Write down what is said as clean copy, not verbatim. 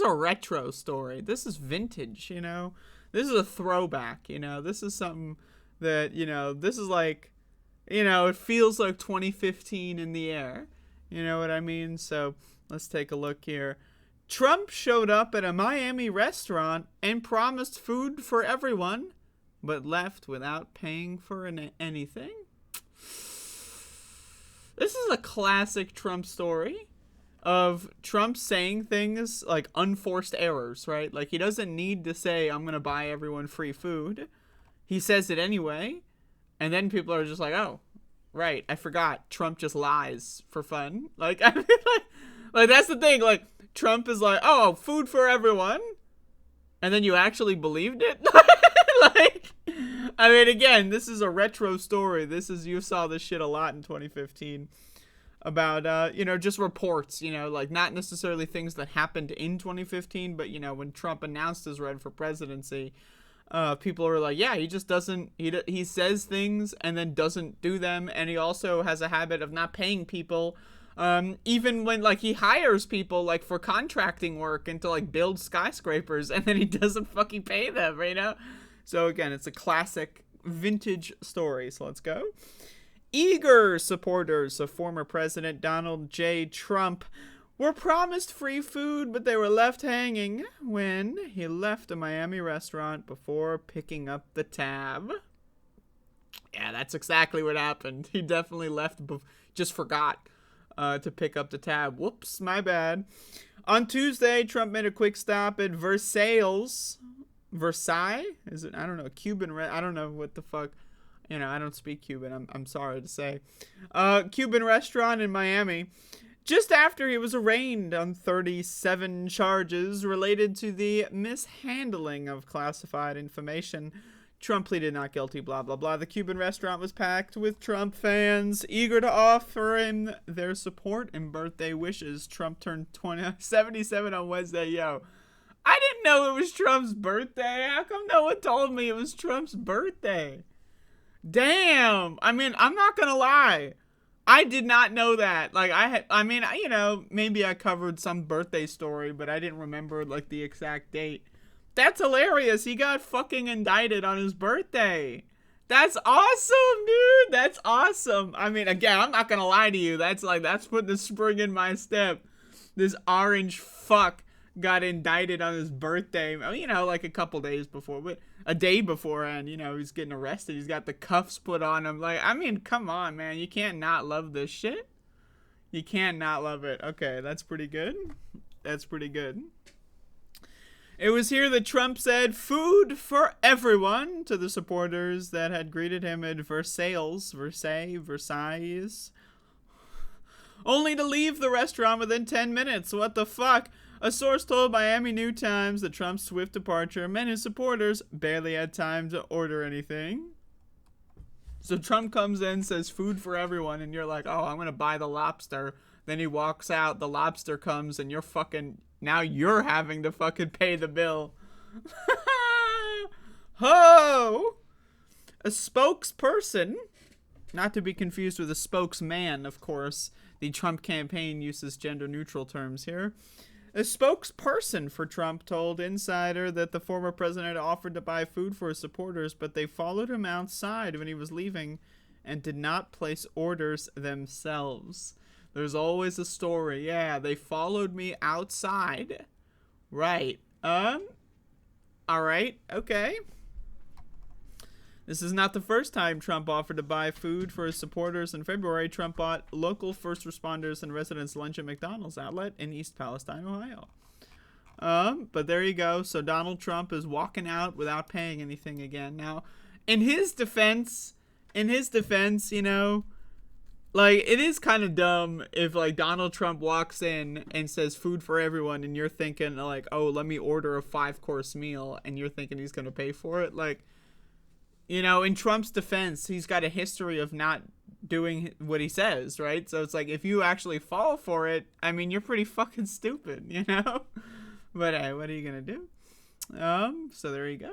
a retro story. This is vintage, you know? This is a throwback, you know? This is something that, you know, this is like, you know, it feels like 2015 in the air. You know what I mean? So let's take a look here. Trump showed up at a Miami restaurant and promised food for everyone, but left without paying for anything. This is a classic Trump story of Trump saying things like unforced errors, right? Like, he doesn't need to say, I'm going to buy everyone free food. He says it anyway. And then people are just like, oh, right, I forgot. Trump just lies for fun. Like, I mean, like that's the thing. Like, Trump is like, oh, food for everyone. And then you actually believed it? Like, I mean, again, this is a retro story. You saw this shit a lot in 2015 about, you know, just reports, you know, like not necessarily things that happened in 2015, but, you know, when Trump announced his run for presidency, people are like, yeah, he just doesn't, he says things and then doesn't do them. And he also has a habit of not paying people. Even when, like, he hires people, like, for contracting work and to, like, build skyscrapers, and then he doesn't fucking pay them, you know? So, again, it's a classic vintage story. So let's go. Eager supporters of former President Donald J. Trump were promised free food, but they were left hanging when he left a Miami restaurant before picking up the tab. Yeah, that's exactly what happened. He definitely left, just forgot to pick up the tab. Whoops, my bad. On Tuesday, Trump made a quick stop at Versailles? Is it? I don't know. Cuban. I don't know what the fuck. You know, I don't speak Cuban. I'm sorry to say. Cuban restaurant in Miami. Just after he was arraigned on 37 charges related to the mishandling of classified information. Trump pleaded not guilty, blah, blah, blah. The Cuban restaurant was packed with Trump fans, eager to offer him their support and birthday wishes. Trump turned 77 on Wednesday. Yo, I didn't know it was Trump's birthday. How come no one told me it was Trump's birthday? Damn. I mean, I'm not gonna lie. I did not know that. Like, I mean, you know, maybe I covered some birthday story, but I didn't remember, like, the exact date. That's hilarious. He got fucking indicted on his birthday. That's awesome, dude. That's awesome. I mean, again, I'm not gonna lie to you. That's putting the spring in my step. This orange fuck got indicted on his birthday. You know, like a couple days before, but a day beforehand, you know, he's getting arrested. He's got the cuffs put on him. Like, I mean, come on, man. You can't not love this shit. You can't not love it. Okay, that's pretty good. That's pretty good. It was here that Trump said food for everyone to the supporters that had greeted him at Versailles, only to leave the restaurant within 10 minutes. What the fuck? A source told Miami New Times that Trump's swift departure meant his supporters barely had time to order anything. So Trump comes in, says food for everyone, and you're like, oh, I'm going to buy the lobster. Then he walks out, the lobster comes, and now you're having to fucking pay the bill. Ho! A spokesperson, not to be confused with a spokesman, of course. The Trump campaign uses gender-neutral terms here. A spokesperson for Trump told Insider that the former president offered to buy food for his supporters, but they followed him outside when he was leaving and did not place orders themselves. There's always a story. Yeah, they followed me outside. Right. Alright, okay. This is not the first time Trump offered to buy food for his supporters. In February, Trump bought local first responders and residents lunch at McDonald's outlet in East Palestine, Ohio. But there you go. So Donald Trump is walking out without paying anything again. Now, in his defense, you know, like, it is kind of dumb if, like, Donald Trump walks in and says food for everyone and you're thinking, like, oh, let me order a 5-course meal, and you're thinking he's going to pay for it. Like, you know, in Trump's defense, he's got a history of not doing what he says, right? So it's like, if you actually fall for it, I mean, you're pretty fucking stupid, you know? But hey, what are you going to do? So there you go.